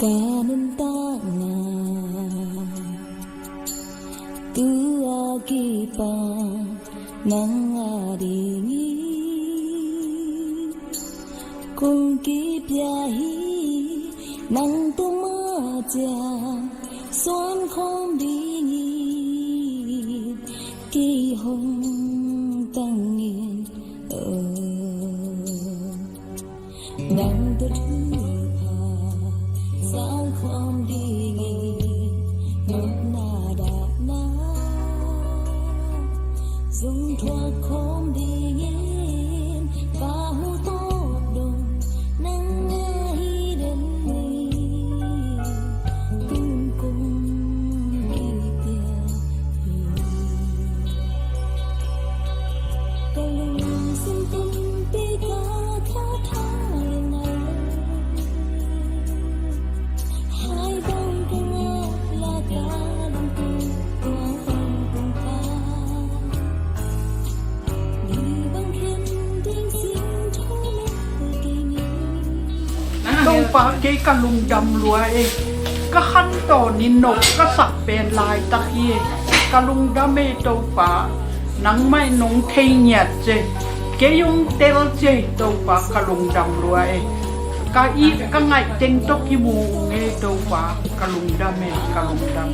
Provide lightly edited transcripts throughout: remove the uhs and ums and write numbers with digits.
Kanentana tuagi pa nang adingi kung kipiahi nang tumaja son khom dingi ki hong tangin nang tu sao không đi nghỉ một na đã na dùng thoa không đi nghỉ và hú tốt đồng nắng ngày đến ngày cùng cùng đi tiền câu lưng xin tình bi ca khát thang ngày đâu phá cái cả lùng đầm lúa ấy cái khăn tổ nín nộp cái sạc bền lại ta khi cả lùng đầm ấy đâu phá nắng mai nóng thay nhạt chứ cái dùng tel chứ đâu phá cả lùng đầm lúa ấy cái ít cái ngày tên tóc cái mù nghe đâu phá cả lùng đầm ấy cả lùng đầm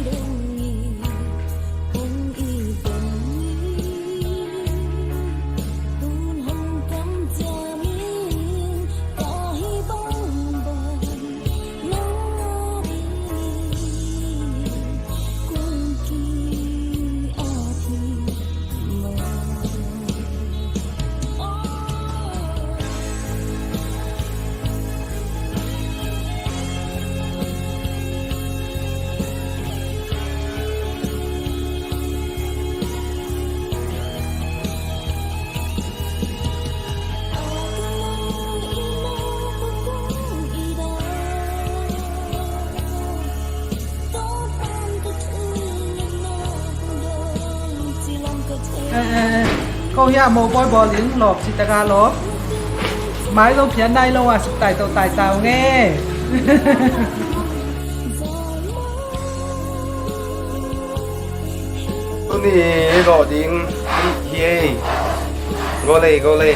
câu ya mồ bôi bò liếng lọp chỉ ta ga lọp mái lâu phía này lâu à sụp tài tàu nghe tôi đi gọi điện đi gọi lên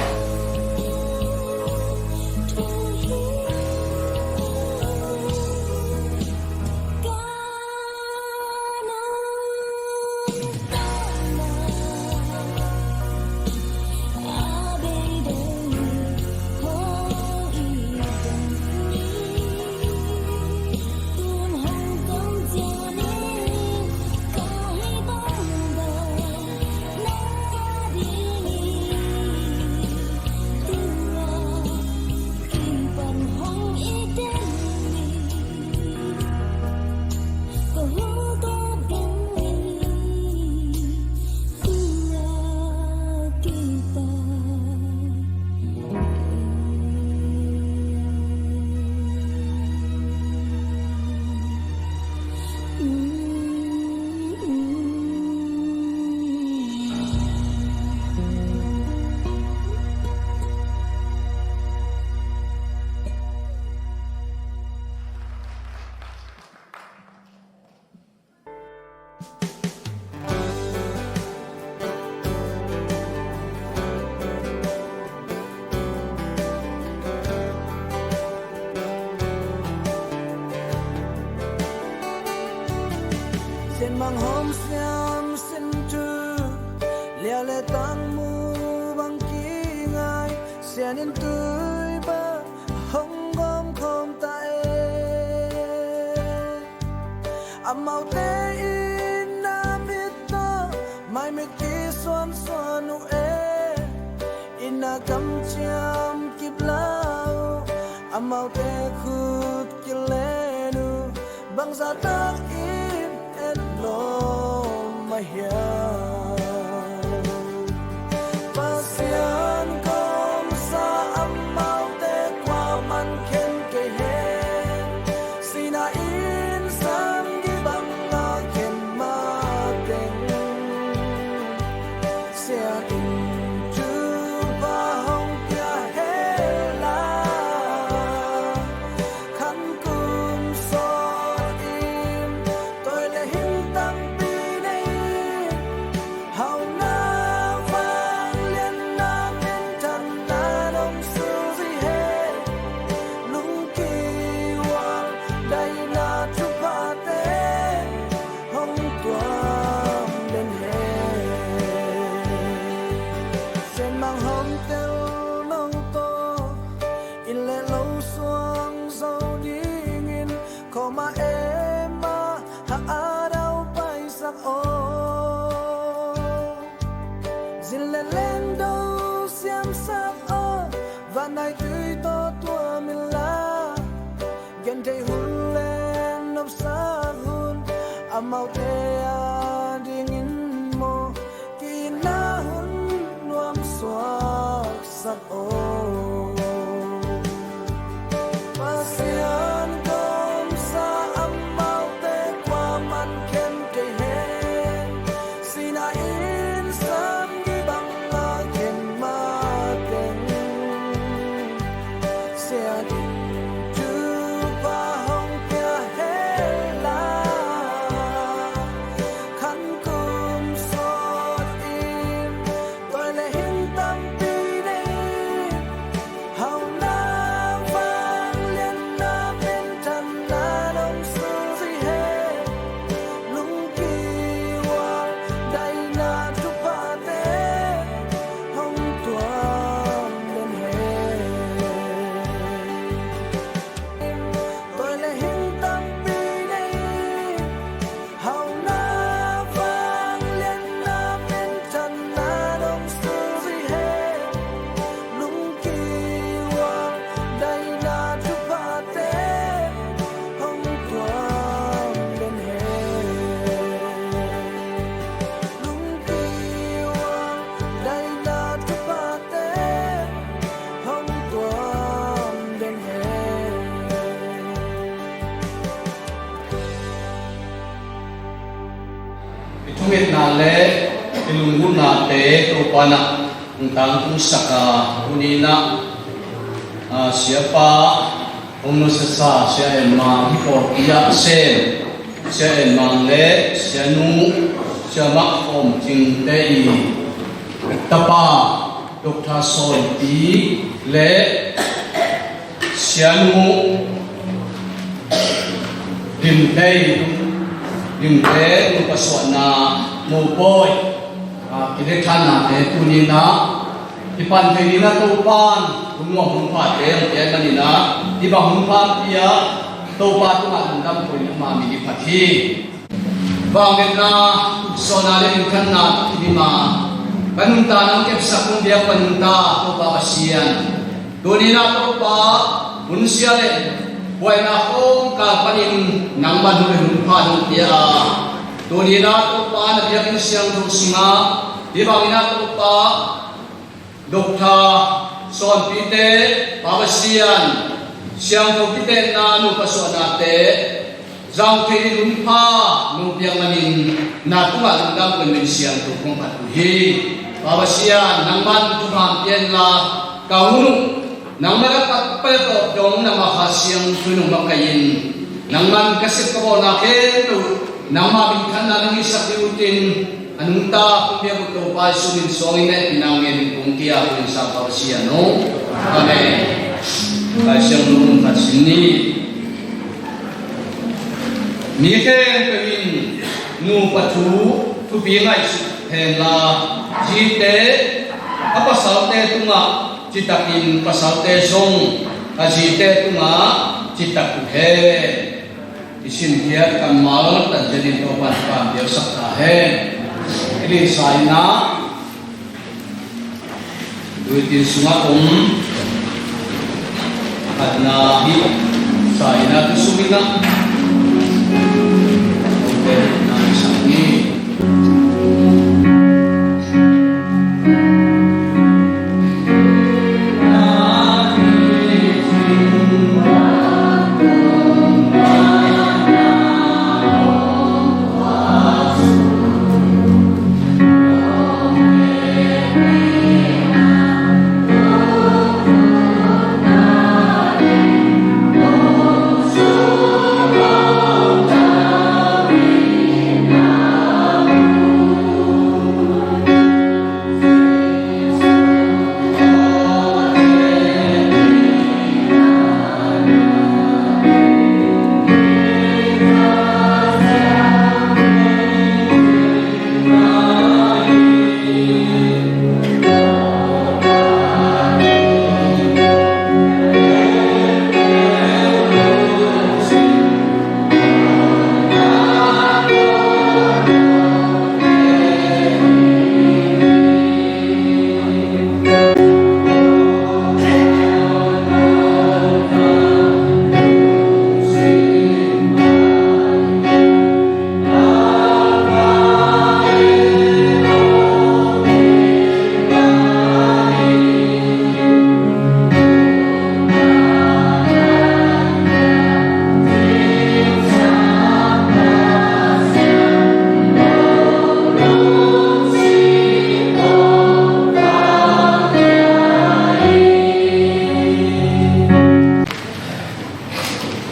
mang hôm xem xin trư leo lê tăng mu bằng kỹ ngài sẽ nên tươi ba hồng gom không tại mau tê in na biết ta mai mới kỹ xoan xoan u e in na cầm chăm kịp lao mau tê khut kia lê nu bằng giá tăng in lo mahia pasian kom sa amau te kwa man ken ke hen sina in sam gi bang la ken ma ten sia in tu ba hong pia he la lâu xuông dâu đi nghìn khó mà em mà hạ đâu bay sắc ô dìn lên lên đâu xem sắc ô và này tươi to tua mình la gần đây hun lên nấp sắc hun amau te dingin mo kinahon nuam swak sak o pasian kom sa amau te kwa man ken te hen sinain sam di bang la ken ma ten sia tu pa hong pia hela khăn cum sot in tôi le hin tâm pi đi hầu na vang liên na bên chân na đông su gì hết lung kỳ hoa đây na chúc ba te hong tuan lên hết tôi le hin tâm pi đi hầu na vang liên na bên chân na đông su gì hết lung kỳ hoa đây na chúc ba te hong tuan lên hết lung kỳ hoa đây na chúc ba te hong tuan lên hết Itungit na le ilunggun na te tropana tentang kung saka kunina siapa umnusasa siya emang hipor iya sen siya emang le siya nu siya makom ting tei tapa dokta sol ti le siya nu dim tei yung te paswa na mupoy kirekhan na te tunina ipan te nina topan kunwa humpa te ang te kanina iba humpa pia topa tunga tundam ko ni mami ni pati bangin na sona le kan na tinima panunta nang kepsa kung dia panunta topa pasian tunina topa unsia le buai na kong kapanin nang madulun pa dia tuni na to pa na dia siang tu singa di bangina to pa dokta son pite pawasian siang to pite na nu pasona te zang ke dun pa nu piang manin na tu ma ngam ken siang to kong patuhi pawasian nang man tu ma pian la kaunu nang marapat peto dong na makasiyang tunong makayin nang man kasip ko na kento nang mabingkan na ng isa kiutin anong ta kumbiya ko pa sumin songin na pinangin kung tiya ko sa pawasiya no amen kasiyang nung kasini niken kawin nu patu tubingay hela jite apa salte tunga citakin pasal tesong kasite tunga citak he isin dia kan malam dan jadi tobat kan dia saktahe ini saina duitin sunga karena hi saina tu sumina oke nah sangi Hãy subscribe cho kênh Ghiền Mì Gõ để không bỏ lỡ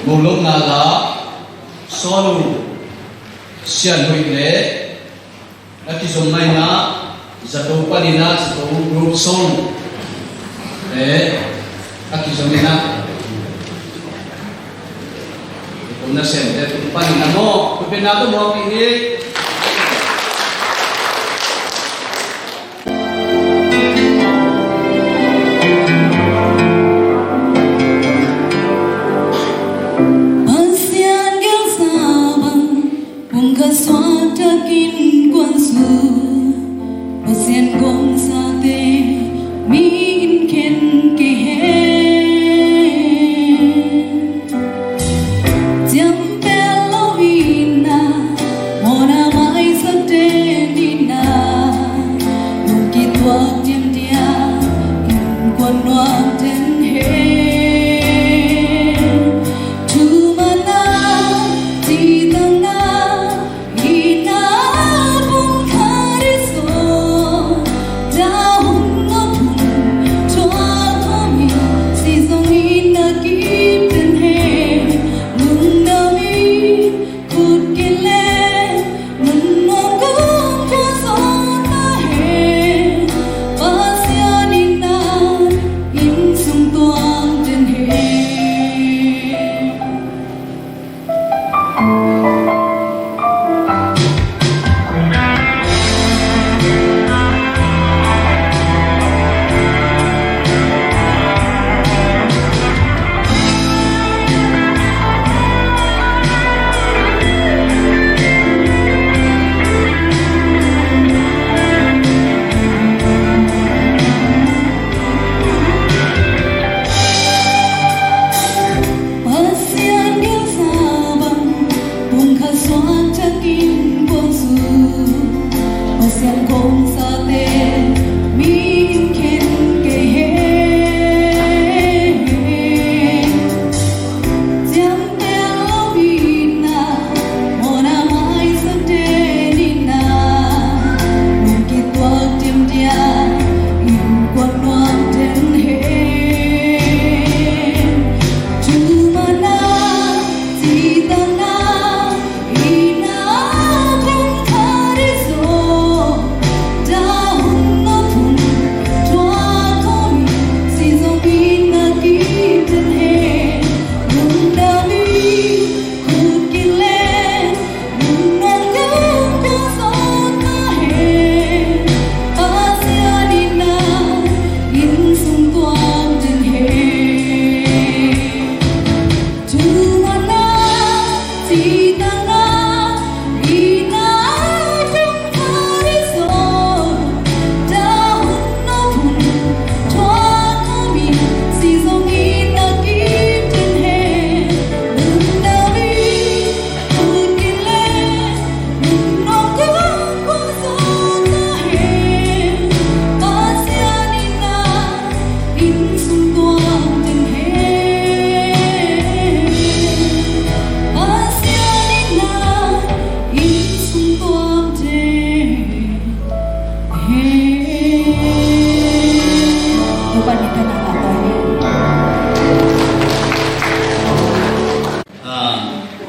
mulung nala solu sian hui le aki somai na zato panina zato group song aki somai na na sen panina mo penado mo pini Pasian gel sabang Bunga suata kin kuan su Pasian gong sate Min ken ke he Jam pelo ina Mona mai sate nina Nuki tua jam dia In kuan nuang ten he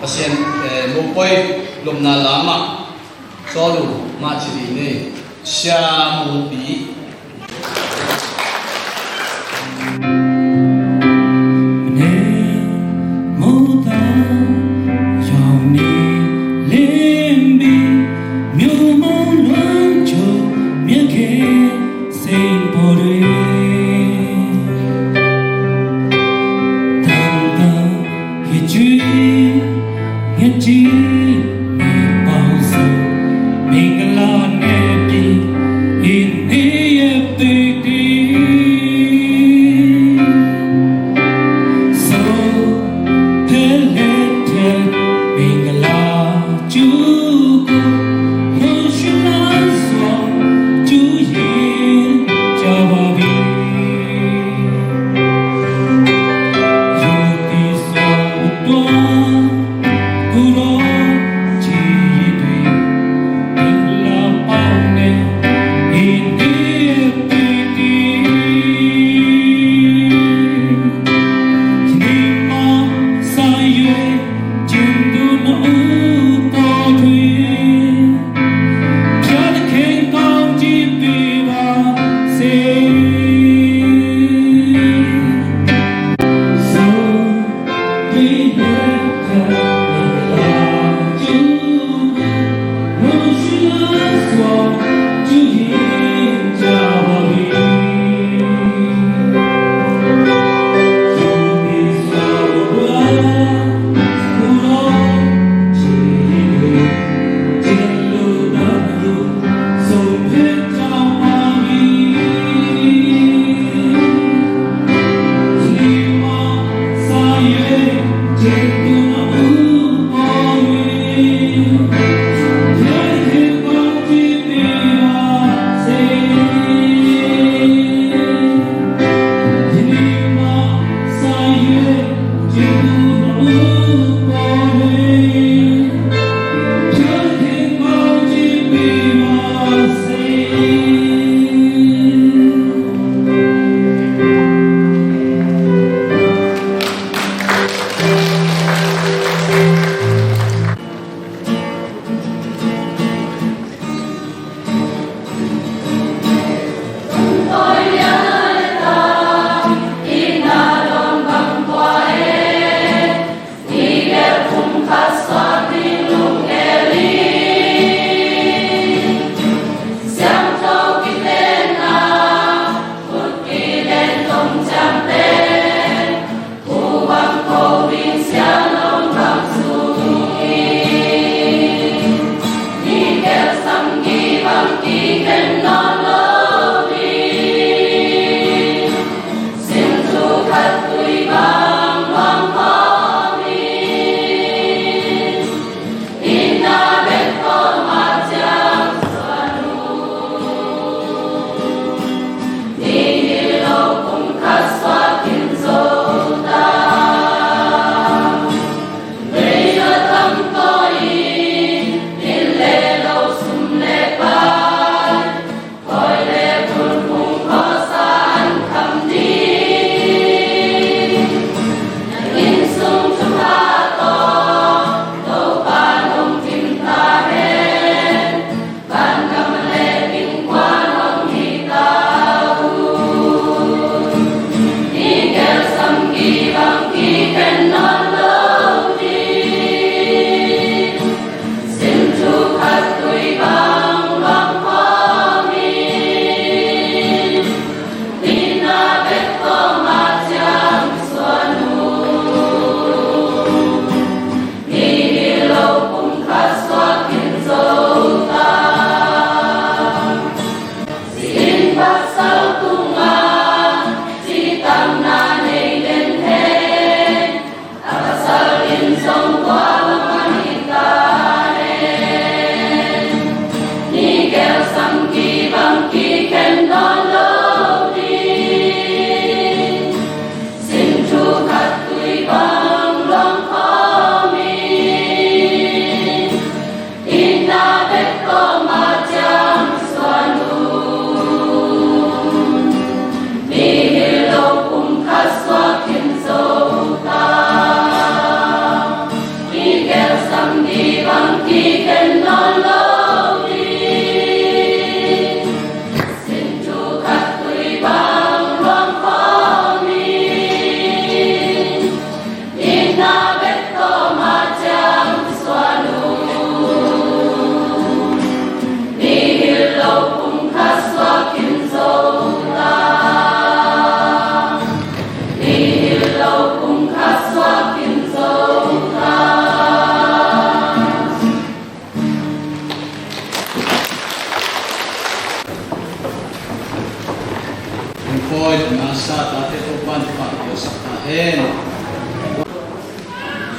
pasien mupoi lom na lama solu ma chiri ne sha mu bi In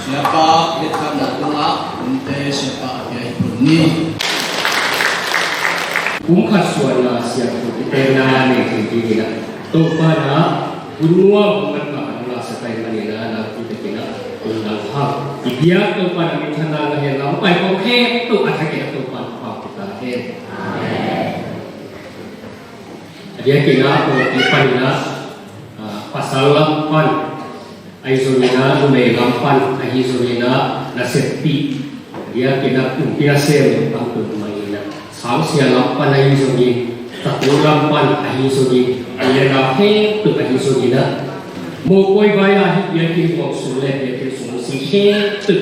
siapa kita nak dengar untuk siapa yang ini. Umkat suara siapa kita nak ni kita tu pada bunua bukan pada sesuai mana nak kita kena undang hak. Dia tu pada kita nak yang lampai okey tu ada kita tu pada kita hen. Dia kena tu pada pasal lampan. Aizolina lumai lampan aizolina nasepi dia kena kumpiasel untuk mainan samsia lampan aizolina satu lampan aizolina dia nahe tu aizolina mau koi bayar dia kena sulit dia kena solusi tu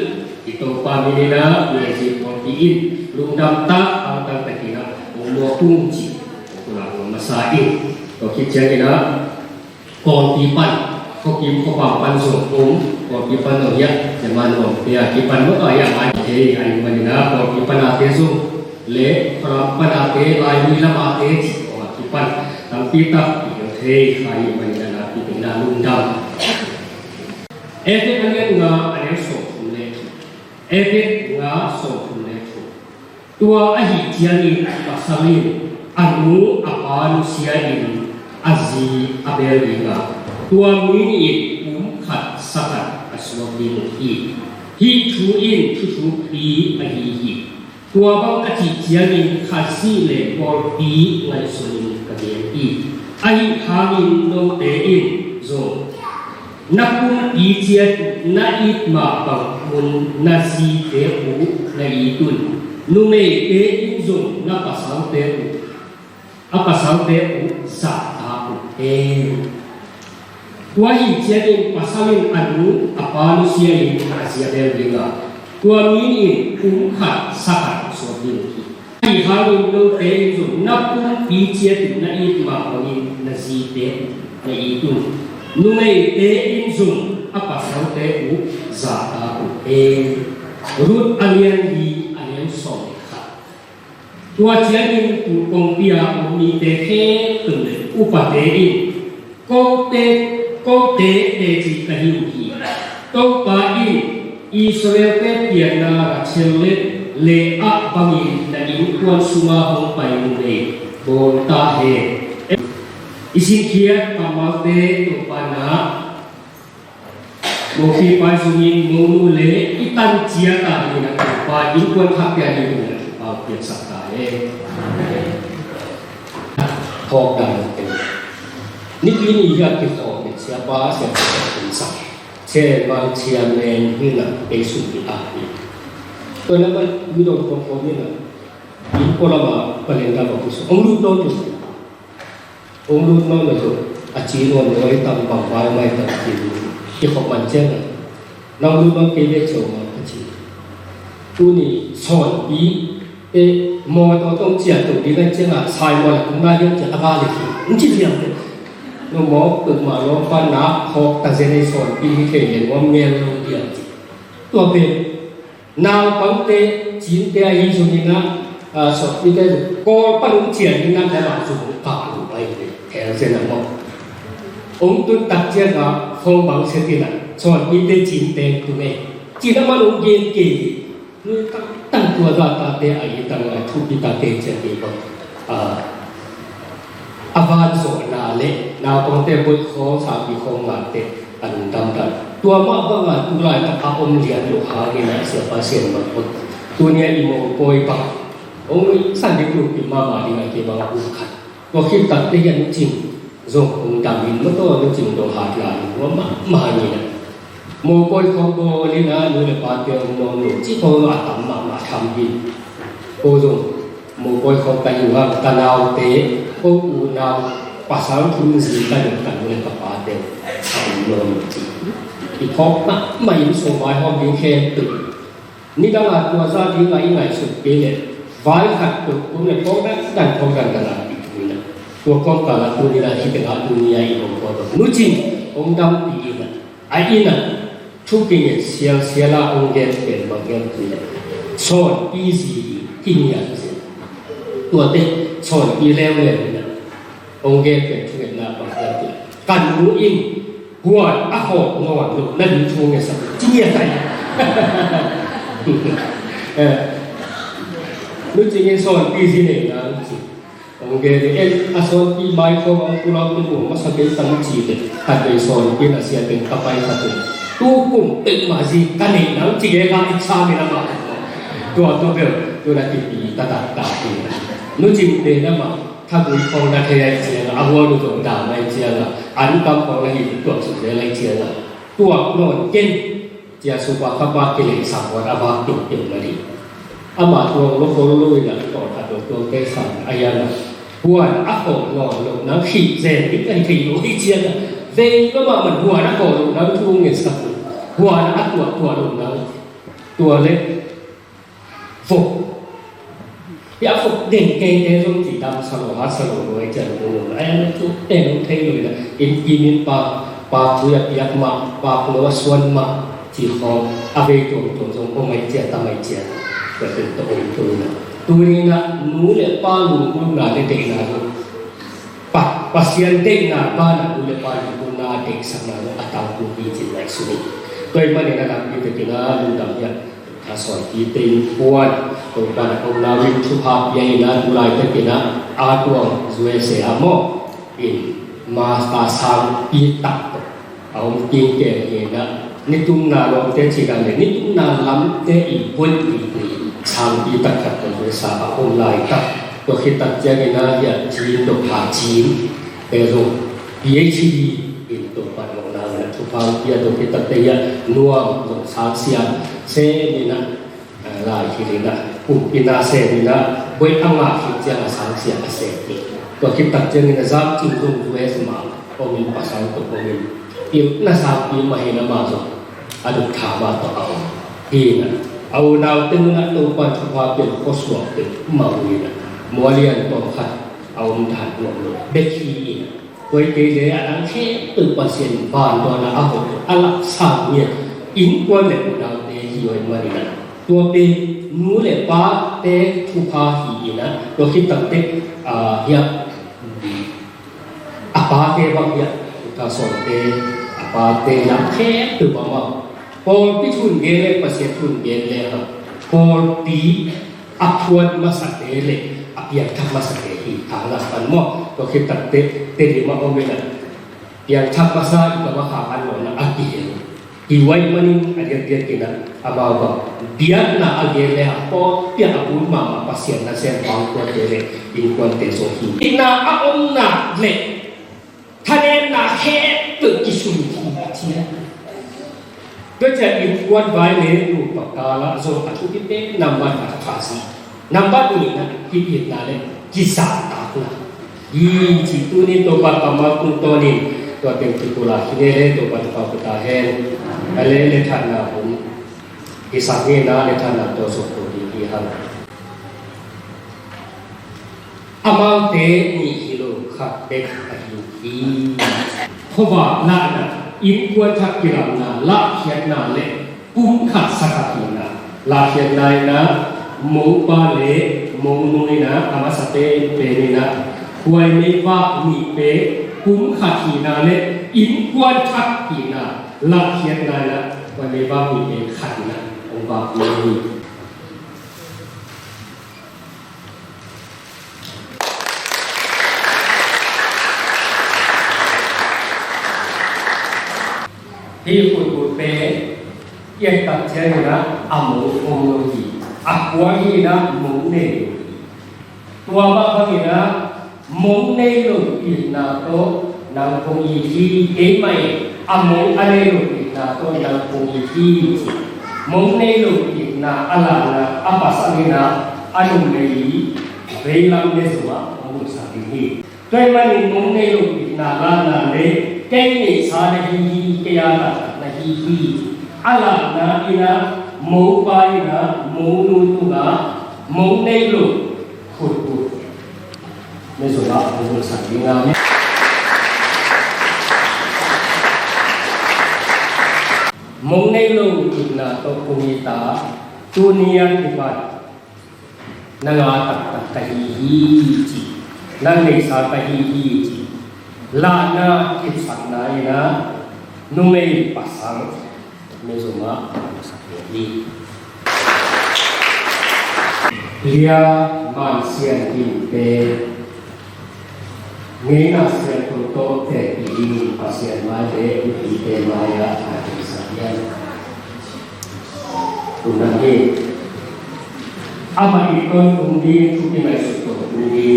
itu pamilina dia dipotiin lundam tak angkat tekina mau kunci kurang masalah kalau kita kena kontipan kokim kopang pansung kokipan ya zaman ya kipan mo ya ai ai manina kokipan ate su le pan ate lai ni lama ate kipan tang pita he ai manina na pina lundam ete angen nga ane so le ete nga so le tua ahi tiani pasali anu apa nusia ini azi abelina tua mini umkat sakat aswabi muhi hi tuin tutu pi ahi tua bang kati jianin khasi le bol pi ngai sunin kadien pi ai hamin no tein zo nakum i jiat na it ma bang mun nasi te u na itun nume te in zo na pasal te u apa pasal te u sa ta u tua hijianin pasalin anu apa manusia ini rahasia berliga tua mini umkat sakat suami hai halin no teju napun hijiatin na itu makoni nasite na itu numai tejum apa saute u zata u rut alian di alian soleka tua jianin kumpia umi tehe tende upatein kote ko te chỉ cái hiểu gì tôi把Israel cái tiền là chelle lệ áp bằng là những quan suma hong phải này bon ta he isin kia pamate to pana moki pa sungin ngunu le itan chia ta ni na pa những quan khác ya ni na pa pian sa ta he thok dan ni ini ya ke thok siapa bisa sebab siamen hina esu kita to na ba bidon ko ni na in ko la ba palenda ba ko onglu to onglu no na to achi no no ai tam ba ba mai ta ki ko man chen na lu ba ke le chou ma achi tu ni son bi e mo to tong chia to di na chen a sai mo la na yo cha ba le ki chi chi nó mỏ từ mà nó phan nát học ta sẽ đi soi đi thể hiệnว่า men lo dia ตัวเป็นนาวปังเตจีนเตอีสุนินะสอบที่ได้ก็ปังเจียนนี่นั่นแต่ละสุขกาลไปแถวเส้นนั้นมั้งองค์ตุนตักเจียนกับฟงบังเสตินะสอนที่ได้จีนเตตัวเองจีนนั้นมันองค์เย็นกี่นี่ตั้งตัวตาเตไอ้ตั้งไอ้ทุกที่ตาเตเจียนดีกว่าอาบานโซนาเล่นาวปังเตบุตรของสามีของงานเตอันดำดันตัวมากว่าตุลายกับอาอมเลียนลูกหานี่นะเสียภาษีมาหมดตัวนี้อีโมโปยปังองค์สันติรูปอิมามาดีนะเกี่ยวกับอุคันตัวคิดตัดได้ยันจริงทรงองค์ดำบินมันตัวนึกจริงโดนหาที่ไหนว่ามานี่นะโมโปยของโบนี่นะดูเลยปาเตียงนอนหนุนที่เขาอาตมาทำบินโอ้ทรงโมโปยของกันอยู่ว่าตะนาวเตะโอ้อูนาวภาษาทุนสีกันกันเลยกับปาเตียงทำนอนจริงอีกพอกนะไม่ส่งไว้ห้องยิงแค่ตึกนี่ก็มาตัวซาดีไงสุดเปลี่ยนไว้ขัดตึกคุณเนี่ยพอกนั้นดันพอกันกันละอีกนี่นะตัวกองกันละตัวนี้ละที่เป็นอาดุนียอีกองค์กรนู้จริงองค์ดำปีนะไอ้นี่นะทุกอย่างเสียละองค์เดียนเป็นบางอย่างคือสอนอีซีที่นี่อ่ะตัวเด็กสอนอีแล้วเลยนะองค์เดียนเป็นทุกอย่างบางอย่างคือการรู้อิงหัวอะหอกนอนนั่นช่วงนี้สักที่เนี่ยใจ lu cingin soal di sini kan sih. Oke, asal di Michael ang pulau tu masa kita mesti ada soal di Asia dan kapai satu. Tu pun masih kani nang cingin kan icha ni nama. Tu nanti di tata tata. Lu cingin nama. ถ้าคุณคงนักเรียนเจียงอาวัวดูตรงด่าไม่เจียงอันกำของเราอยู่ตัวสุดเลยเจียงตัวโนนเก่งเจียสุภาพบ้ากิเลสสังวรอาบาตุเกี่ยวมาดีอามาตัวโลกโลลุยนะต่อถัดตัวเกสังอายันหัวอักโขนอนลงน้ำขีดเซนที่กันขีดลุยเจียงเซนก็มาเหมือนหัวนักโขลงน้ำทุ่งเงี้ยสักหัวนักตัวลงน้ำตัวเล็กฝุกอยากฝึกเด่นเก่งในตรงที่ดำสโลหะสโลโวยจันทร์ลงไอ้นั่นทุกเด่นเท่เลยนะอินกิมินปาคุยอยากมาปาคุโลส่วนมาที่เขาอาเวจงจงไม่เจียตไม่เจียก็เป็นตัวนะตัวนี้นะนู้เลยปาลุงกุนาเด็กนะปัสยันเด็กนะบ้านนู้เลยปาลุงกุนาเด็กสักนะอัตตาคุยจิตไหลสุดตัวมันเนี่ยนะมีแต่กินลุงดำเนี่ยส่วนที่เป็นปวดตัวการของเราวิสุภาพยังนะดูแลแต่กินอาตัวช่วยเสียหมดอินมาตาสามปีตัดเอากินแก่เห็นนะนี่ตุ้งนาลงเตชิกันเลยนี่ตุ้งนาล้ำเตอีปุ่นอีกสามปีตัดกับตัวช่วยสาของเราตัดตัวคิดตัดเจ้ากินนะอย่าจีนตัวผ่าจีนเปรูPhDอินตัวปันของเราเนี่ยสุภาพเพียตัวคิดตัดเตียนัวลงสามเสียเซนี่นะลายที่นี่นะปุ่มพินาเซนี่นะบริอังอาคิดจะมาสังเสียเสกตัวคิดตัดเจนี่นะจับจิ้มตรงด้วยสมองโอมินภาษาตัวโอมินอีกน่าสับอีมาเห็นมาจ้ะอดุถามาตัวเอาที่นะเอาดาวตึงนะตัวปันสุภาพเป็นข้อสอบเป็นมาวีนะมัวเรียนตัวขัดเอาด่านลงเบ็ดขี้นะตัวเกเรอันแค่ตึกเปอร์เซ็นต์บานตัวนะเอาหมดอันละสามเนี่ยอินกวนเลยดาวเตยอยมาดีนะตัวเป็นนู้เลยป้าเตทุพาหีนะตัวคิดตัดเตเฮียอาปาเตบางเฮียถ้าสอนเตอาปาเตลังแค่ตัวบ้างพอพิทุนเกลเปอร์เซ็นต์ทุนเกลเลยครับพอตีอัพวนมาสักเตเลยอัพยันทำมาสักเตหีทางละปันหม้อตัวคิดตัดเตดีมาเอาไปนะยังทำมาสักกับมาหาอันนั้นนะอัพยันIwai mani ajar kita abawa biar na agele apa biar abun mama pasien na sen bang ko dele in konten so hi ina aom na le thane na he tu kisun tiก็จะอินวันไว้เลยรูปกาละโซอัตุกิเตนัมบัตอัตasiนัมบัตนี้นะที่อินนั่นเลยกิสาตานะยี่จิตุนี่ตัวปัตตามาคุตัวนี้ตัวเป็นที่กุลาที่นี่เลยตัวปัตตาปุตตาเฮนอะไรเลทันนะผมกิสานี่นะเลทันนะตัวสุขตัวดีที่ฮันอามาเตนี่ฮิโลขัดเด็กอายุที่เพราะว่าละนะอินควรทักกิรังนะละเขียนนาเล่กุ้งขัดสักทีนะละเขียนนายนะมูปาเล่มูนุยนะอามาสเตเปนี่นะหวยไม่ว่ามีเปกุ้งขัดทีนาเล่อินควรทักทีนะละเขียนนายนะหวยไม่ว่ามีเปขัดนะองค์บากมีที่คุณบุตรเป้ยังตัดเชื้อนะอามูองโลกีอักวาฮีนะมุงเนตัวบ้าฮีนะมุงเนลุอินาโตนางคงยีที่เอไม่อามูอะไรลุอินาโตนางคงยีที่มุงเนลุอินาอัลลานะอัปปัสมินะอนุเนยีเรลังเนสวะมุสาบิฮีตัวมันมุงเนลุอินาลานาเนKini sahih kiamat nahihi ala na ina mo pai na mo nu na mo nei lu khut khut nên rồi đó mình sản xuất ra mo nei lu ina to kumita dunia kibat nangata tahihi ji nang nei sa tahihi ji lana kisah naina numei pasang ไม่สมว่าสักนี้เรียมันเสียงที่เป็นงี้น่าเสียงตัวโตแต่ปีปัสเสียงมาเด็กปีเตมายาอาทิสักยันตุนันนี้อามาอีกคนตรงนี้ทุกที่ไม่สุดตรงนี้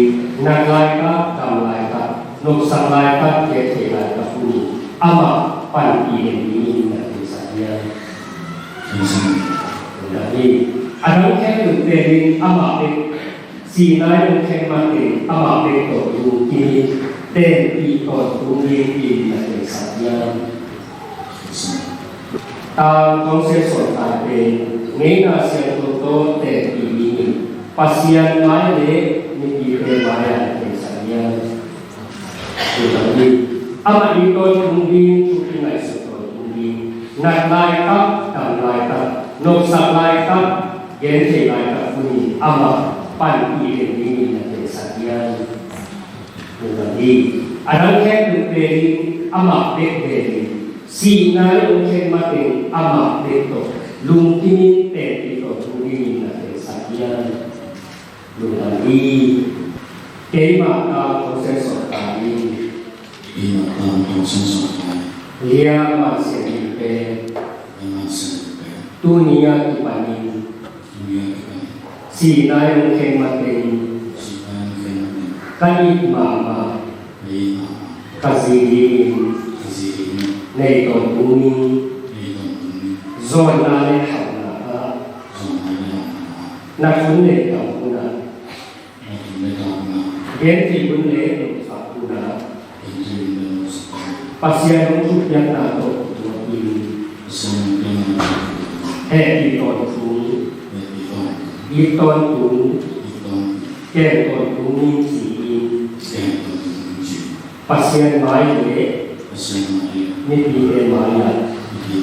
นักไล่กับกำไล่กับนกสังไล่กับเกศไล่กับผู้นี้อามาปันอีเอ็นนี้อาทิสักยันตุนันนี้อันนั้นแค่ตัวเองอามาเป็นสีนายองค์แค่มาเองอามาเป็นตัวอยู่ที่เต็มปีก่อนตรงนี้ปีอาทิสักยันตามของเสียส่วนต่างเป็นงี้น่าเสียตัวโตแต่ปีนี้pasien mai de ni dire maya kesanya jadi ama itu mungkin cuti ngai soto mungkin nak lai kap tam lai kap nok sa lai kap gen te lai kap ni ama pan i ni na kesanya jadi ada ke tu peri ama de peri si nai oke mate ama de to lungkini te itu mungkin na kesanya lagi kemana proses sekali dia masih hidup dunia dibanding si naik mati kali mama kasih neton bumi zona lehana nak sunnah kampuna Genti bunle sakuna pasien untuk yang tahu ini iton tu kenton tu si pasien mai le ni pide mai lagi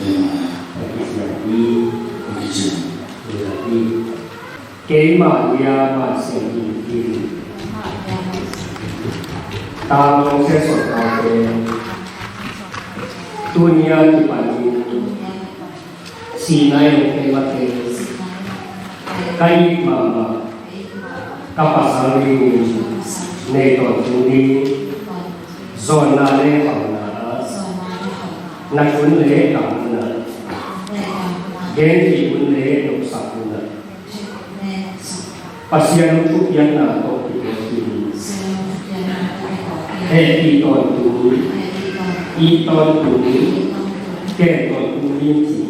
kema dia pasien ini tang se so ta de dunia di pagi sinai ke mate kai mama kapasal ni ne to tuni zona le pauna na kun le kamuna gen ti kun le no sakuna pasien tu yang na to iton tu kenton tu si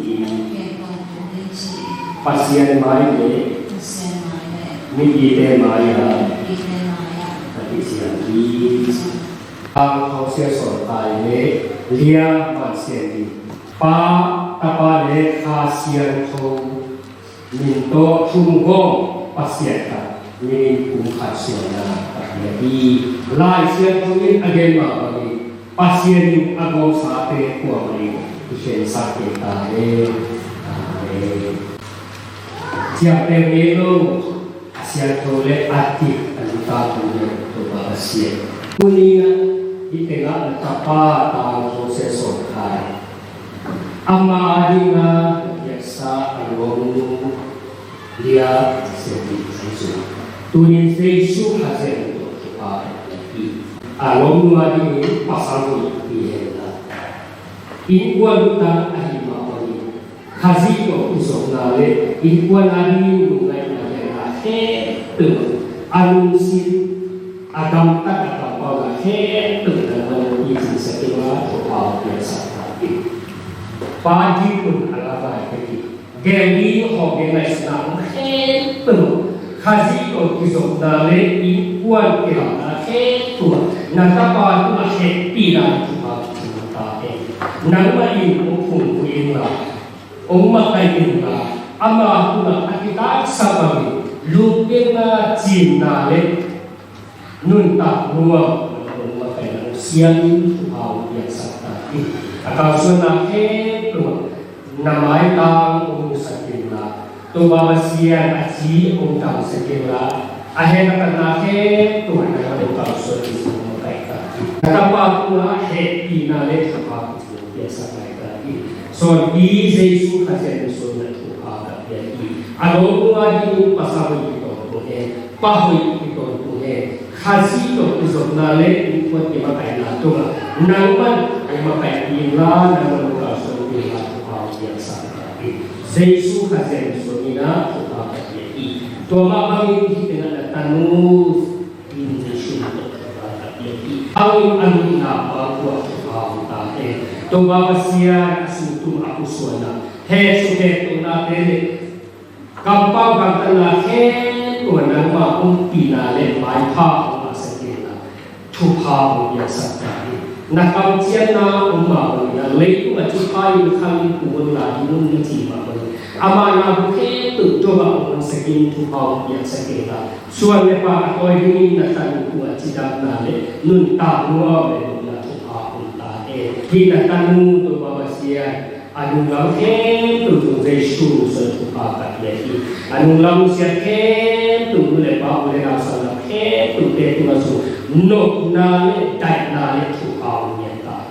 pasien mai le ni ide maya tapi siang ang kau sia sortai le lia pasien di pa apa le khasian tu minto tunggo pasien ka ni pun khasian jadi lai sian tu ni again bagi pasien agong sate kuah ni pasien sakit tadi siapa yang itu sian tu le aktif anita tu tu pasien kuningan di tengah tapa tahu proses sorkai amma adinga biasa agong dia sedih susu tunin seisu hasil along lagi pasal ini inkuan ta ahima ini haji ko usok nale inkuan ani nungai nale he tu anusi agam tak apa he tu dalam isi sekilas soal biasa pagi pun ala baik geni organize na he tu haji ko usok nale inkuan kira he tu nakapa tu happy lah cuma kita nama ini pun lah umat ini lah ama tu lah kita sabar lupa na cinta le nun tak nuang umat ini siang tahu biasa tadi kalau sudah tu nama itu sakit lah tu bawa siang aji ungkap sakit lah akhirnya kena tu ada ungkap sakit Kenapa pula happy nale apa biasa mereka ini So di Yesus kasih so na tu ha ya i. Alo wa di pasal itu tu pahui itu tu kasih tu usop na le ikut di makai na tu nangman ai makai ila nang lu so di ha tu ha biasa. Yesus kasih so ina tu ha ya i. To ma bang kita tanu in Yesus tu ha ya i. Au anu na pa ku ha ta to bawasia asuntum aku suana he suke to na tele kampau kantana he to na ma pina le mai pha ma sakena thu pha ya sakta na kam chian na umma ya le tu ma thu pha yu kham ku la nun ni ti ma ama na he tu to ba on sakin thu pha ya sakena suan le pa ko ni na tan ku chi da na le nun ta no le kita tanu tu bawasia anu lam kem tu Yesus tu apa lagi anu lam sia kem tu le pa le rasa la kem tu te tu masuk no na le dai na le tu kau ni ta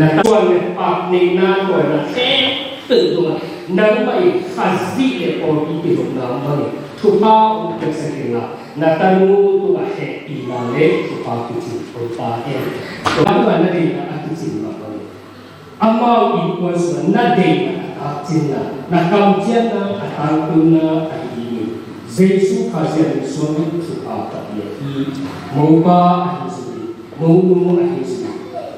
na tuan le pa ni na tuan na kem tu na mai khasi le po ti tu na mai tu pa u te sakina na tanu tu a he ina le tu pa tu tu ta to ba na ni a tu sin ma amau equals na day na atina na kaujian na atangtuna ahini Yesus kasih suami suka dia mau ba ahisi mau nu ahisi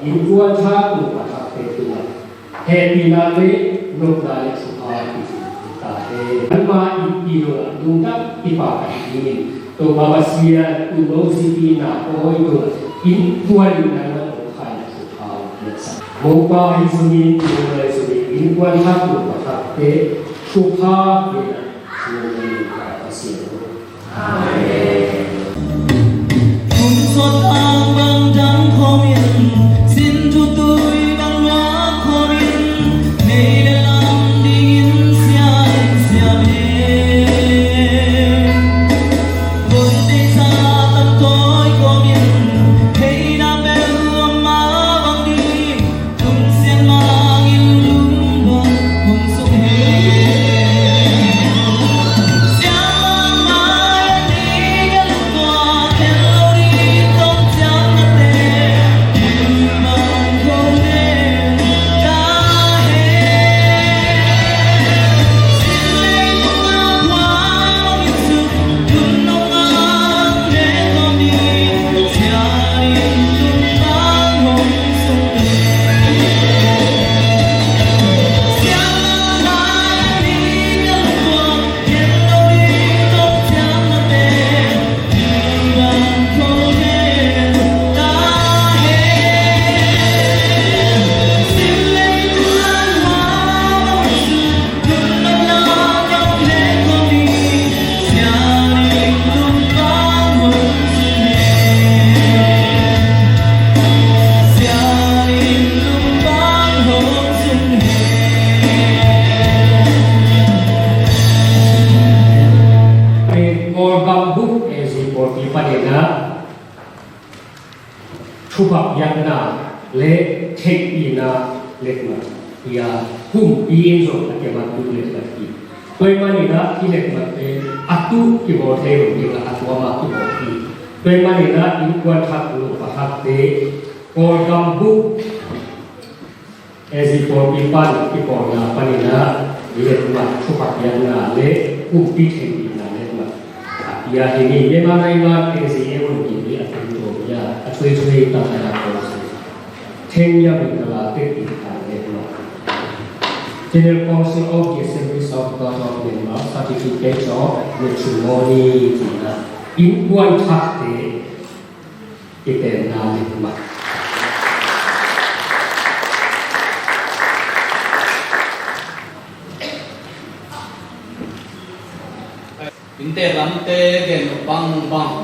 inkuan ha tu kata petuna happy nale no dale suka kita alma ipiro nunga ipa ini to bawasia tu mau sipina oh itu inkuan na Mopa isuni mulai suri inkuan satu pakai suha bina suri kasih. Amin. Unsur abang dan komin, sintu tui dan wa komin, di dalam dingin siapa Bunyi saat toy komin, hei na beru amma bang di. Subak yang na le tek ina lekma ya hum bien so ake matu lekma ki toy mani na ki lekma te atu ki bo the ro ki la atu ma ki bo ki toy mani na in kwa thak lu pa hak te or gambu ezi por ipan ki por na pani na lekma subak yang na le hum pi tek ina lekma ya ini memang memang ezi ewo ki ni atu ya atui ta na ko Kenya Bingala Teki Kanema General Council of the Assemblies of God of Myanmar Certificate of Matrimony in one Takte kita Nalikma Inte lamte gen bang bang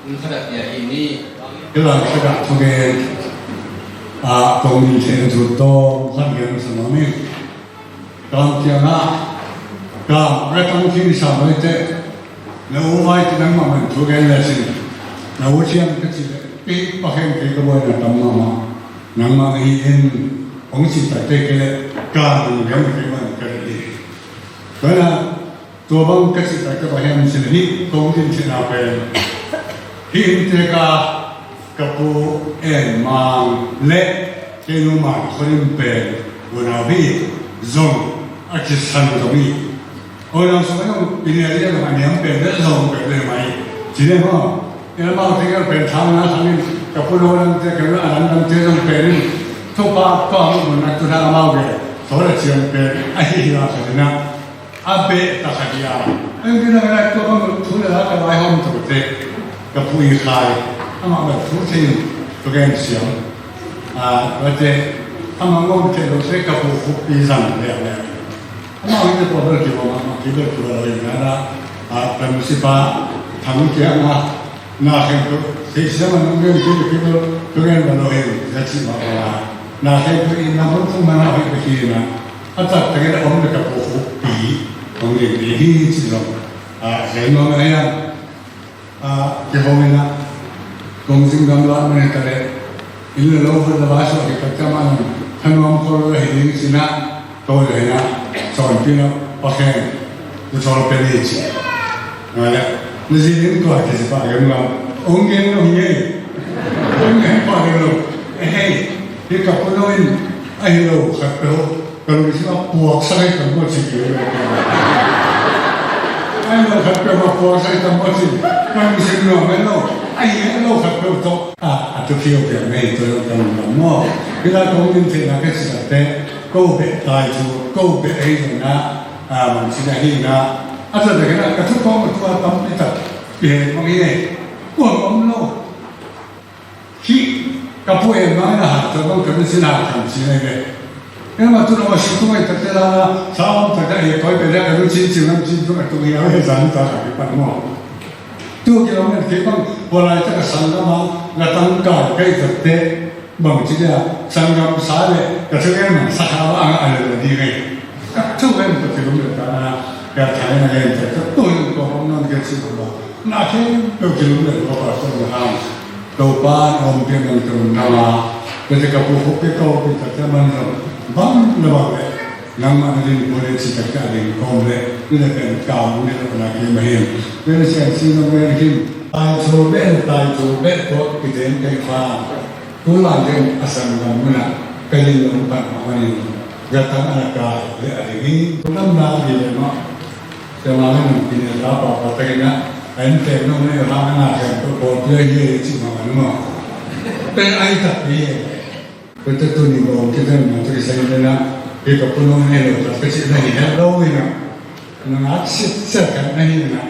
insadat ya ini Kila kita sebagai komunitas itu sangat semami. Kalau tiada, kalau mereka mungkin sama itu, nak umai itu nama itu kan lesin. Nak ujian kecil, pakai pakai kebuahan nama nama ini orang cinta tekele การเงินที่มันกันดีเพราะนั้นตัวบางกษัตริย์ก็พยายามสิ่งนี้คงที่จะนาเป็นที่อินเตอร์กับผู้มังเล็กเกี่ยวกับคนเป็นวันอาทิตย์จงอาชีพสันตมีorang sekarang ini aja dengan yang beda sama beda mai. Jadi apa? Yang mau tinggal bertahan kami kepulau orang kita alam dan kita beda. Topa kau mana tu nak mau beda. Soalnya jangan beda. Ahilah kerana abe tak ada. Enggak nak tu orang tu nak kalau ayam tu beda. Kepui kai. Amak betul sih. Tu kan siang. Berarti amak ngomong tu saya kepu pisang dia. Amak itu pada kita keluar dari mana? Prinsipnya kami kira nak itu sesiapa mungkin kita dengan baloi jadi apa? Nak itu ini nampun pun mana hari begini. Atau terkadang orang dekat kopi, orang ini cuma saya nama yang kita mana kongsi gambar mana kare ini lalu berbahasa kita macam mana kalau ini sina tahu ya. Soal pina pakai, tu soal peliji. Ada, nasi ini tu ada siapa yang onggen pakai lo. Dia kapunoin, lo kalau siapa puak saya tak boleh sih. Lo kalau puak saya tak boleh sih. Kalau siapa lo kapel tu, atau siapa yang itu yang mau. Kita kongin tidak kesihatan. Kau betai tu, kau betai tu na, macam ni na. Asal dah kena ketuk kau betul tam itu, biar mengingat. Kau lo, hi, kapu yang mana hal, tu kau sinar macam ni. Yang tu nama situ itu terkena, sama terkena kau berai kalau cincin tu yang yang tak ada mau. Tu kalau kita boleh tak sanggama, datang kai terte. Bang cina sanggam sare, kecuali sahaba ada di ni. Kecuali betul betul kerana yang tertentu kau nak kerja apa? Nak betul betul kau harus ham. Topan om yang terutama, ketika pupuk kau kita mana bang lepas nama ini boleh cakap ada komplek, ini kan kau ini nak kemahim. Jadi saya sini mungkin tai coba kau kita yang kau Pulang dengan asal mana kali lompat mana datang anak hari ini pulang lagi lama semalam ini apa kena ente nomor orang anak yang berbuat dia cuma mana tapi ayat tapi betul tu ni bawa kita nanti saya nak kita pulang ni lo tapi kita ni hello ini nak sekat ni nak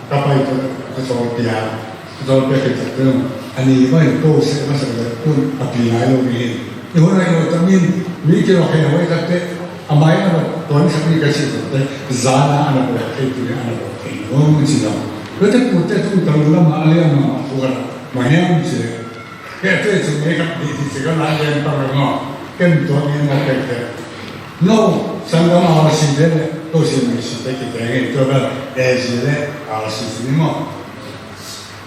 apa itu soal dia soal kita tu Ani baik kau sebenarnya pun api lalu ni. Ibu nak tamin, mikir orang yang baik kata, amai apa tuan sekali kasih tu, zana anak berapa itu ni anak berapa. Oh macam tu. Betul betul tu tanggulah malah mana bukan mana macam. Kita tu mereka di segala yang perang, kan tuan yang nak kata. No, sangat mahal sih deh. Tu sih mesti kita ini tu ber, sih deh, alas sih ni mah.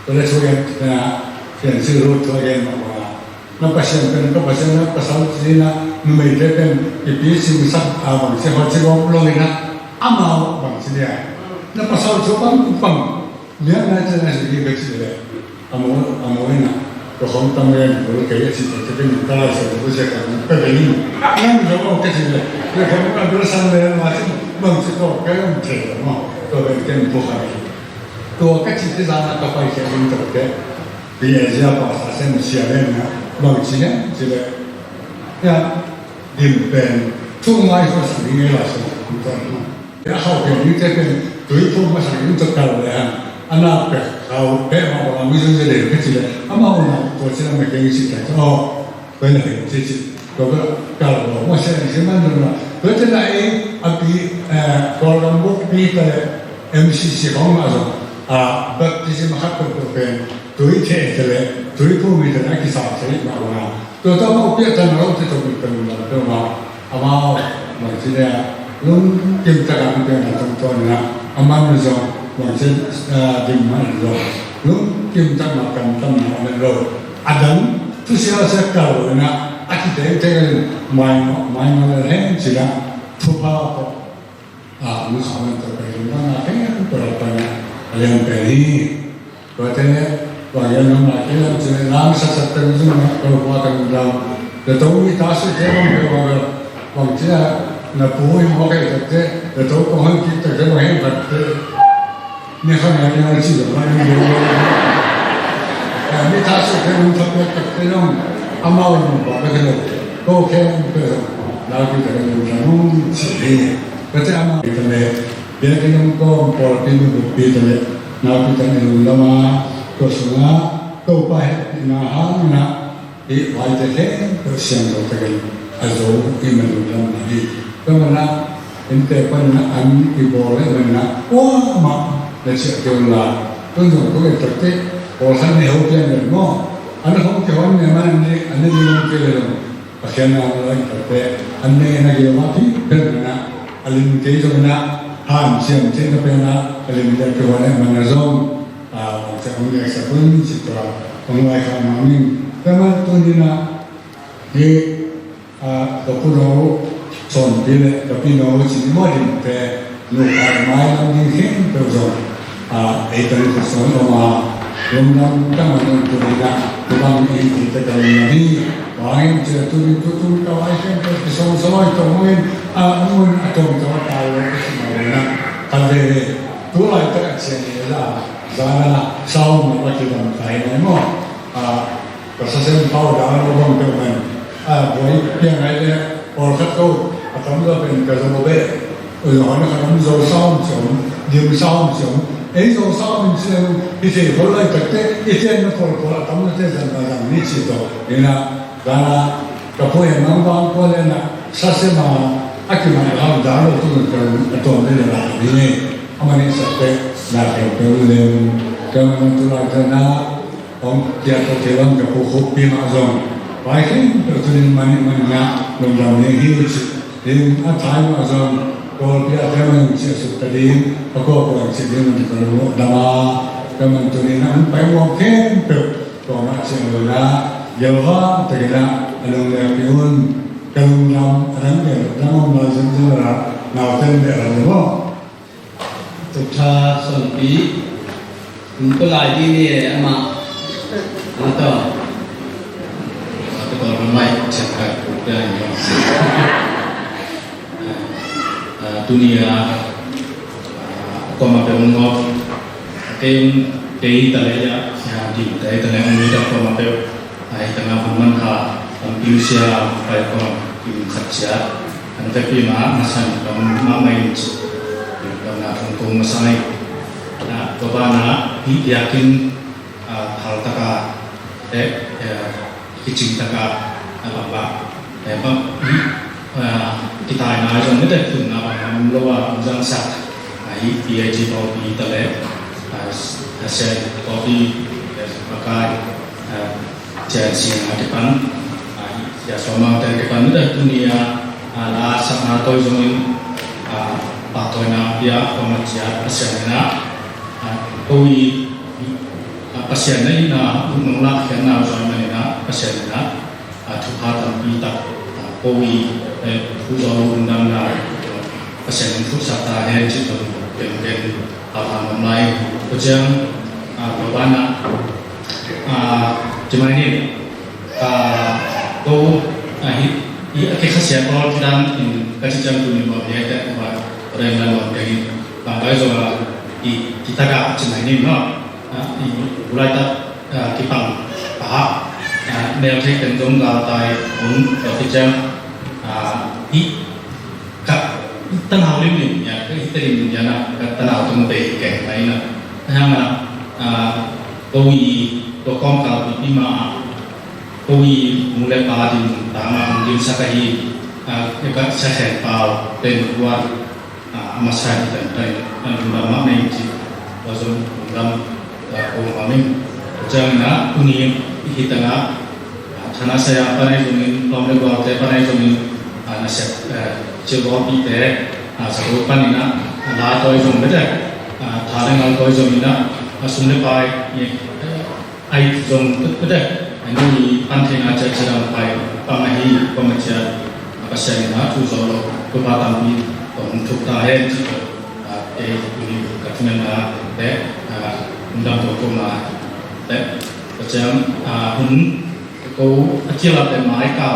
Kalau cuci yang seluruh tu yang mana, nampak siapa nak pasal sini nak memiliki iblis misal abang siapa belum nak amal bang sini nak pasal coba kupang dia nak jadi sebagai kecil amal nak kalau tamu yang baru kaya sih tapi kalau saya berusaha ini yang jauh kecil dia kalau nak berusaha macam bang siapa kaya macam tu kan bukan tu kecil tu sana kapal yang terkait dia siapa asal siapa ni bangsinya jadi ya dimpen tu mai tu sendiri lah semua ya kau yang itu tu itu macam itu kalau ya anak kau mau ambil jadi kecil ama orang tu cina mereka isi tak oh benar jadi kalau macam ni mana betul lah api kalau rambut kita MCC kau macam baptism hak berpen Tuh cekle, tuh pun kita nak kisah cekle mana. Tuh tahu mau piatan orang tu tu bukan tuh mau maksudnya lum kita kan piatan contoh ni aman macam macam di mana lum kita makan tanah mana Adam tu siapa kalau nak architecture minor range sila tupa ko musawan to kayo na kaya pero alam peri kote wala na kaya sila lang sa satten na ko kan lang the towi tasu kaya mo wang sila na puwi mo kay tate the to ko han kita kaya mo hen patte ni kanya na sila man ni tasu kaya mo tapos kapelong amaw mo ba kaya ko kaya pero lagi kaya mo lang si Kasi ama kita le, dia kena ko por pinu bupi tele, na kita ni ulama ko sunga ko pa na hang na i wai te ke ko siang ko te azo i men ulama ni. Ko na inte pa na an i bole na wa ma le se ke la. Ko no ko te te o san ni ho ke ne mo. Ana ho ke wan ne man ni an ni no ke le. Pa ke na la te an ne na ke ma ti pe na alim ke jo na han siam chen ka pe na alim ke ke wa ne man zo sa ong ya sa pun si to ong wai ka ma min ka ma to ni na ye ko pu no son bi le ka pi no chi mo din pe no ka mai na ni hen pe zo e to ni so no ma rom nam ka ma no to ni na to ba mi ni te ka ni Wahai jatuh itu kawai kan semua itu mungkin mungkin atau tahu semuanya. Tapi tu lah itu action lah. Zana saum macam dalam kain mo. Proses tahu dalam orang kemen. Boleh yang ada orang tu atau mula pen kerja mobil. Orang kan mula saum jom, dia saum jom. Eso saum jom itu boleh tak? Itu yang kalau atau mula tu jangan ni cito. Ina Karena kapoy nambang ko na sasema akima ang dalo tu to ni la ni amani sa pe na ke le kama tu la kana om kia to ke lang ka ko pi ma zon bai kin to ni mani na lo la ni hi din a thai ma zon ko pia te ma chi su ta din ko ko chi din ni ko da ma kama tu ni na pai mo ke pe ko ma chi lo na Yalha tegala along the piun kalung nam rangge namam lazim jara nauten de alwa Tukha sonpi untuk lagi ni ama atau ramai cakap bukan yang dunia koma berungok tem tei talaya yang di tei talaya muda koma ber ai tengah bermanha Indonesia baik orang kerja dan tapi masan mamai karena untuk masai nah kebana yakin hal taka kicing taka apa kita ini aja ni dah pun apa melawa ujang sak ai dia jiwa di tele hasil kopi pakai jadi depan ya sama dari depan itu dunia ala sama atau zongin patona ya pemajian pasiennya koi pasiennya ina menolak karena zongin pasiennya tuhan kita koi pulau undang pasien itu serta hari itu kemudian apa mulai ujang bagaimana Cuma ini kau kita siapa orang kasih jam tu ni bawa dia tak buat orang lain dari bangkai soal kita kat cuma ini mulai tak kipang pahak nel cek tentang gatai tapi jam kat tanah lim ya kita lim jana kat tanah tu mesti kayak lain hang kau Tokong kalau lima, koi mulai padi tangan di sakai, dekat saya pau dan buat masak dan ulama menci, langsung ulama kami jangan kuning hitanga, tanah saya apa ni jungin, lomba buat apa ni jungin, nasihat jawab itu, serupa ni na, lah toy jung betul, tharen al toy jung ni na, sumber pai ai zong betul ini pantai aja jarang pai pamahi pemaja apa sih na tu solo kupa tampi untuk tahen juga ini katanya na undang toko na macam kau kecil ada mereka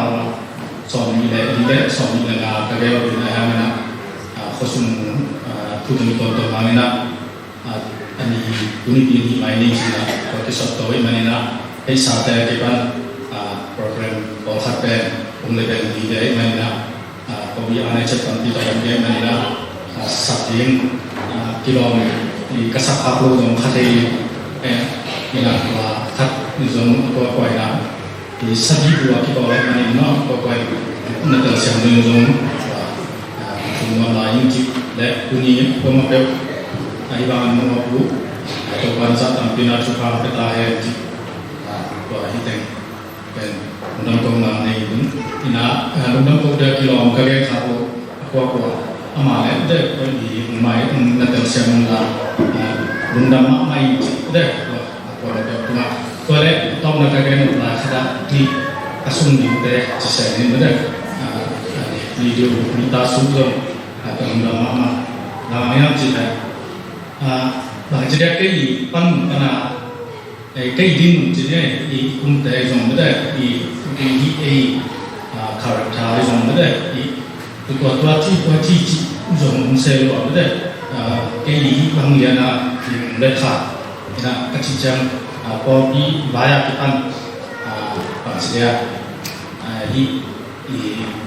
suami le suami le na kerja di mana khusus tujuan itu mana ani unit ini mining sih kalau kisah tahu mana saat kita program bolhatan umlevel di mana kau yang ada cepat di dalam dia mana sabing kilometer di kasar kapal dong kali ina kat zon ko ina di sagi dua kita mana ina ko nanti siang zon semua lain cik le kuni pemapel ibangan mengaku atau bangsa tampil suka ketahe cik wah hiteng dan undang undang ini ina undang undang kilo kalian tahu aku amal deh di mai nanti siang undang mai deh aku cuma kalau tahu nak kalian lah kita di asum di deh sisa ini deh video kita sudah atau undang mama namanya cerita bahasa cái pan kana cái din jadi i kumte jong beda i karakter jong beda i tua chi jong sel lo beda cái bang dia na mereka na kecicang po di baya kipan bahasa dia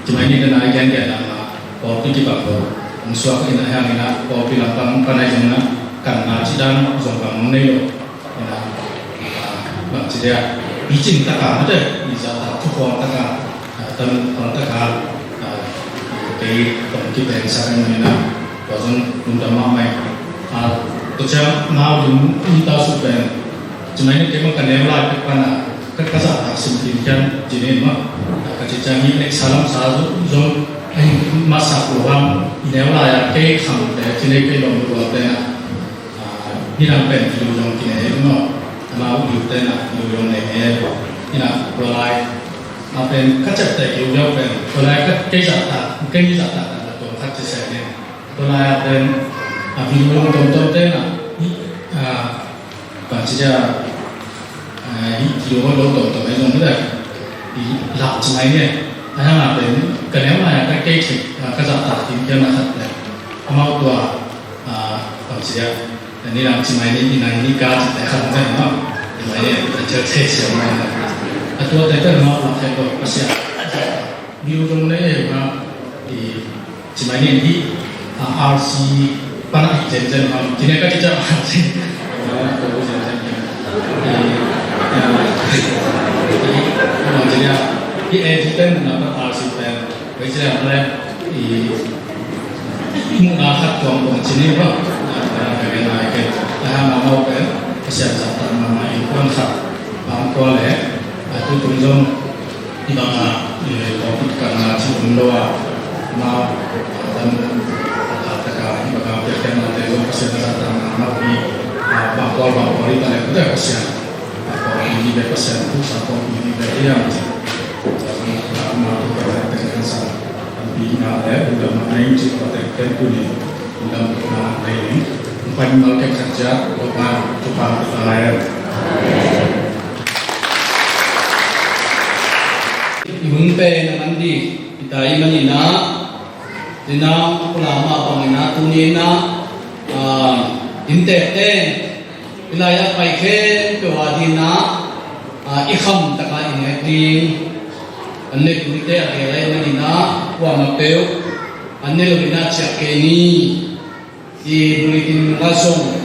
cuma ini kena agen dia nama po di kipan po musuh ina yang ina po bilang panai jong karena sidang zombang nelo, bang sidia bijin takkan ada, bisa tak cukup takkan, dan orang takkan, dari pengki bangsa mana, wajib undang mamai, kerja mau minta suben, cuma ini kita kena mulai kerana kerja simplikan jenis mak, kerja ini salam satu zon masa pulang, ini mulai ke kam, jenis ke lomba deh. Ini nampak video yang kini itu mau diutin video ini mulai apa yang kacau video mulai kerja mungkin bisa tak atau kerja saya mulai apa video yang tonton baca video yang tonton itu mana di lap cuma ini hanya apa kerana mana kerja tak timnya nak mau tua baca ini orang cuma ini gaji tak kan kan, ini kerja sesi mana, atau ada mau nak apa pasal, di ujung ni di cuma ini di RC panas jenjen mau, jenis kerja RC, kalau jenjen jadi di editan nama RC pen, macam apa di mengangkat tuang jenis apa. Tahan mau kan kesehatan mama ikon sak bangkol itu tunjung di bangga di covid karena sebelum doa mau dan katakan bangga berken nanti kesehatan mama di bangkol itu ada kesehatan bangkol ini ada kesehatan satu ini ada yang jadi mau berkaitan dengan tapi ada udah main juga terkait ini udah main panjang kerja untuk coba lahir. Ibun pe naman di itayi manina dina ulama pangina tunina inteten ilaya paikhen pewadina ikham taka inetin anne kunite akelay manina wa mapeu anne lobina chakeni di buletin langsung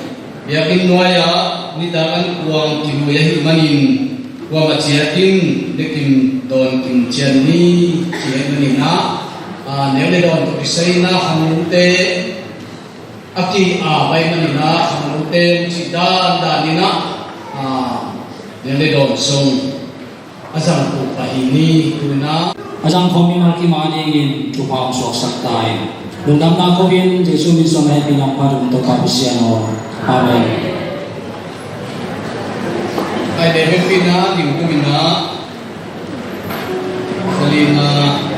yakin nuaya nidakan uang kinuya manin uang maciatin dekin don kincian ni cian manina nele don tukisaina hamute aki bay manina hamute cidan danina nele don song asam ku pahini tuna asam kominal kimaningin cupang suasatai Lundam na ko bin Yesus Kristo may pinapar untuk kapisian mo. Amen. Ay debut pina, di mo pina, Selina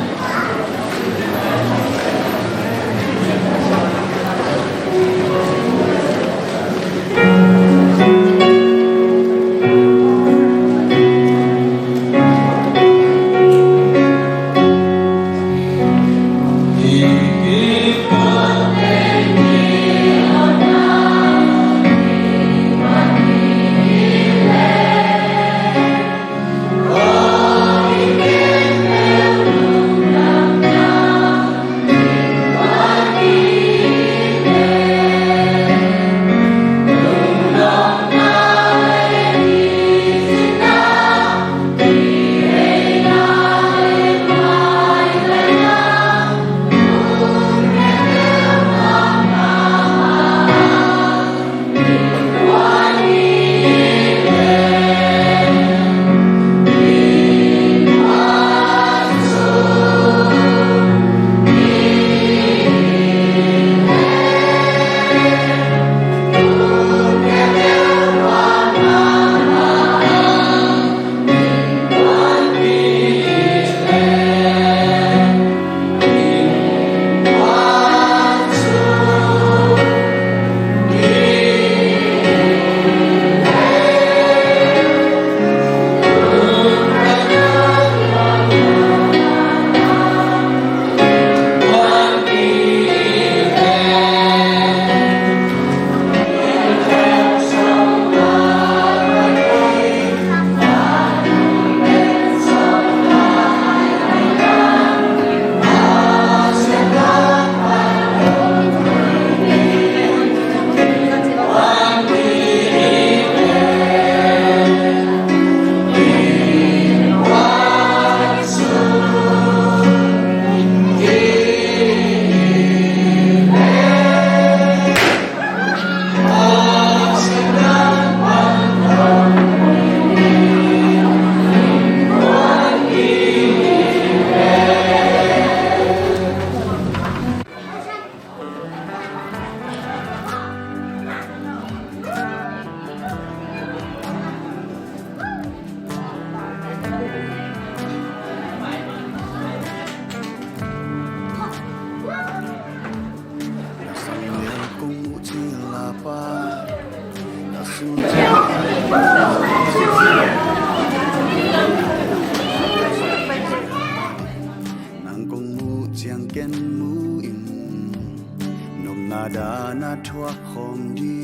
Nada thua khom di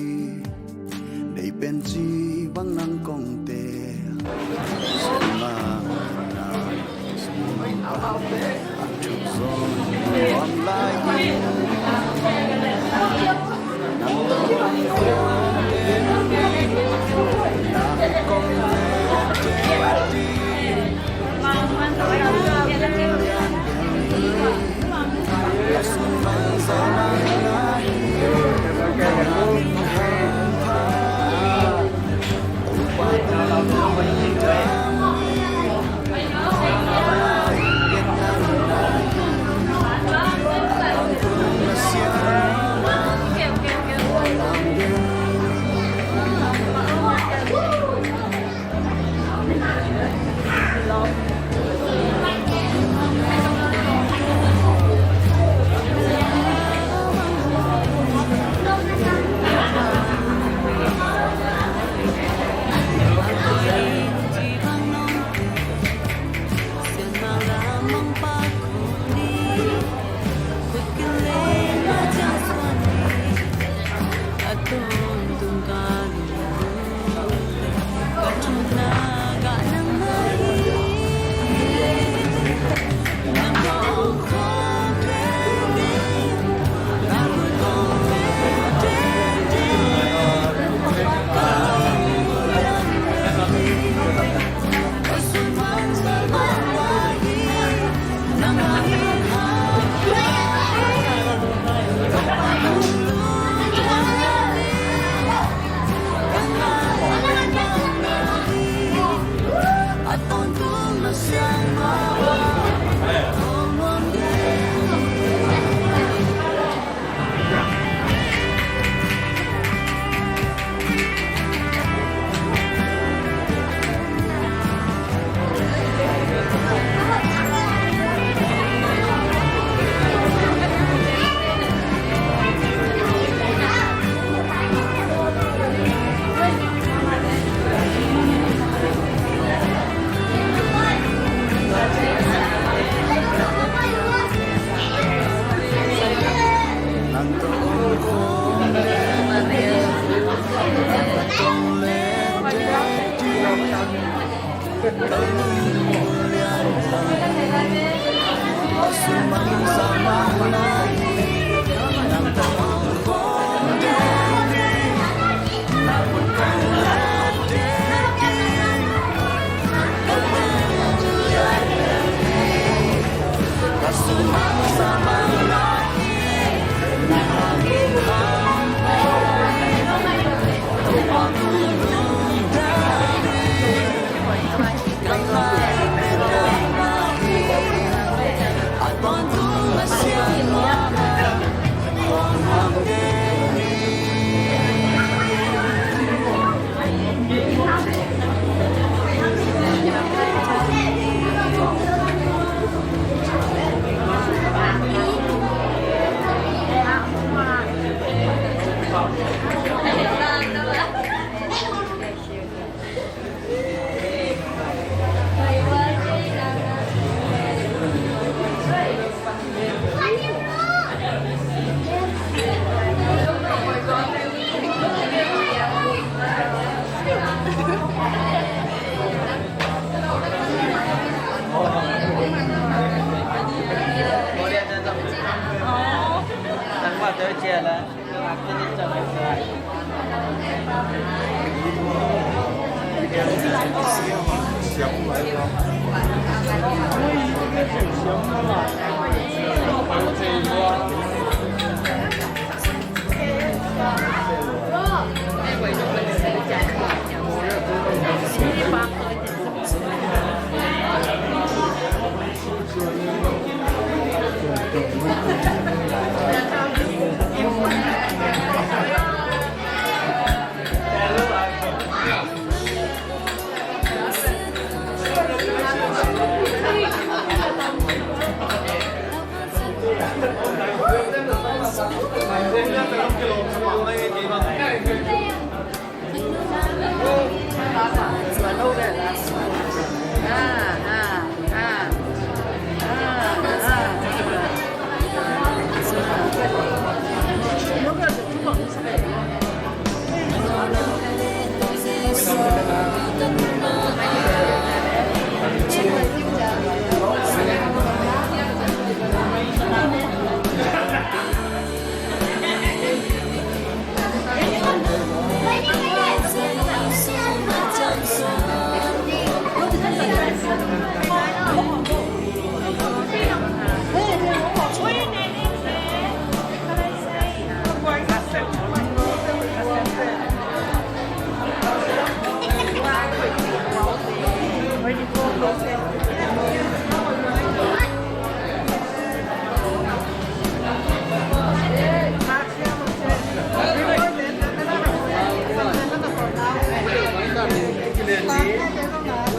dei pen chi bang nang kong te ma na chu zon am lai Hãy subscribe cho kênh Ghiền Mì Gõ để không bỏ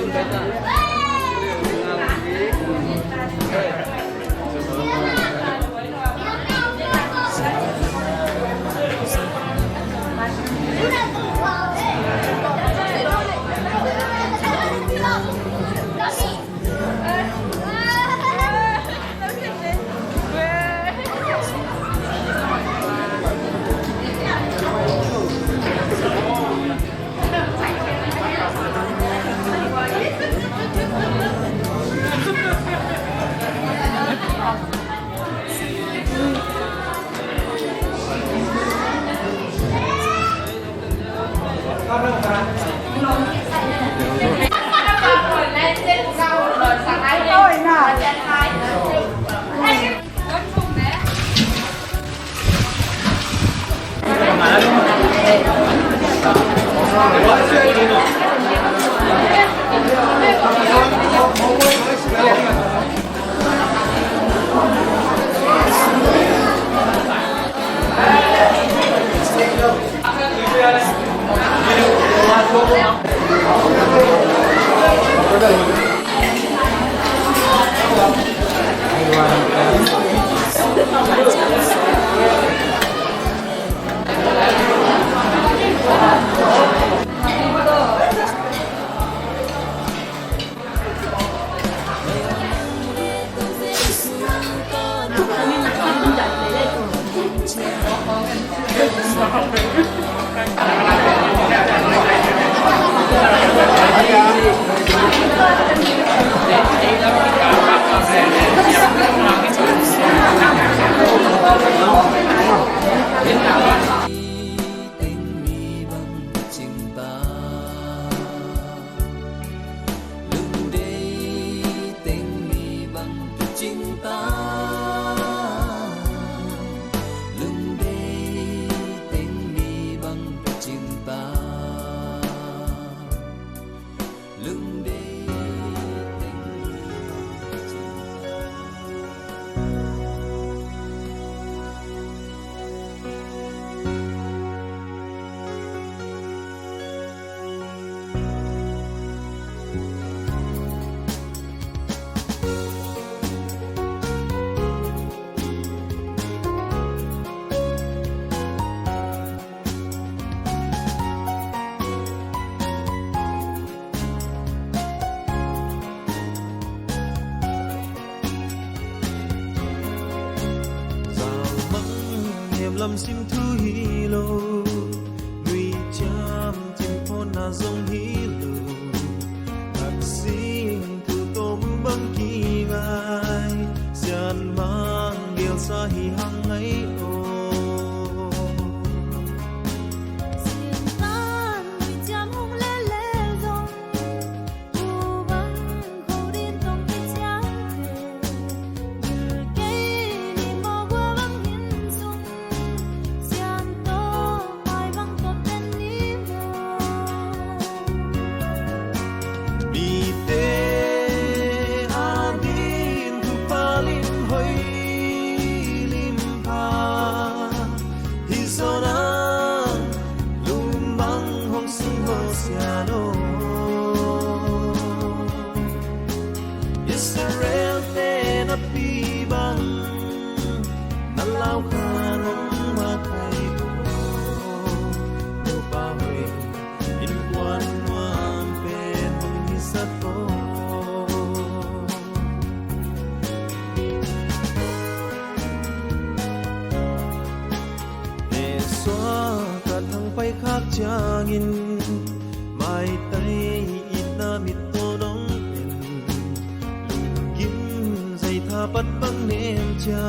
lỡ tình mi bằng tình ta lưng đây tình mi bằng tình ta lưng đây tình mi bằng tình ta lưng đây làm sim thư hi lô nguy chăm chim phôn na dòng hi lô hạt sinh thư tôm băng kỳ ngai gian mang điều xa hi hăng ấy ô Israel te na pibang nalaw ka nung matay ko Lupawi inuwan mo ang penong isa ko Eswa katang pay kakjangin May tay itamit to nong dapat bang nem cha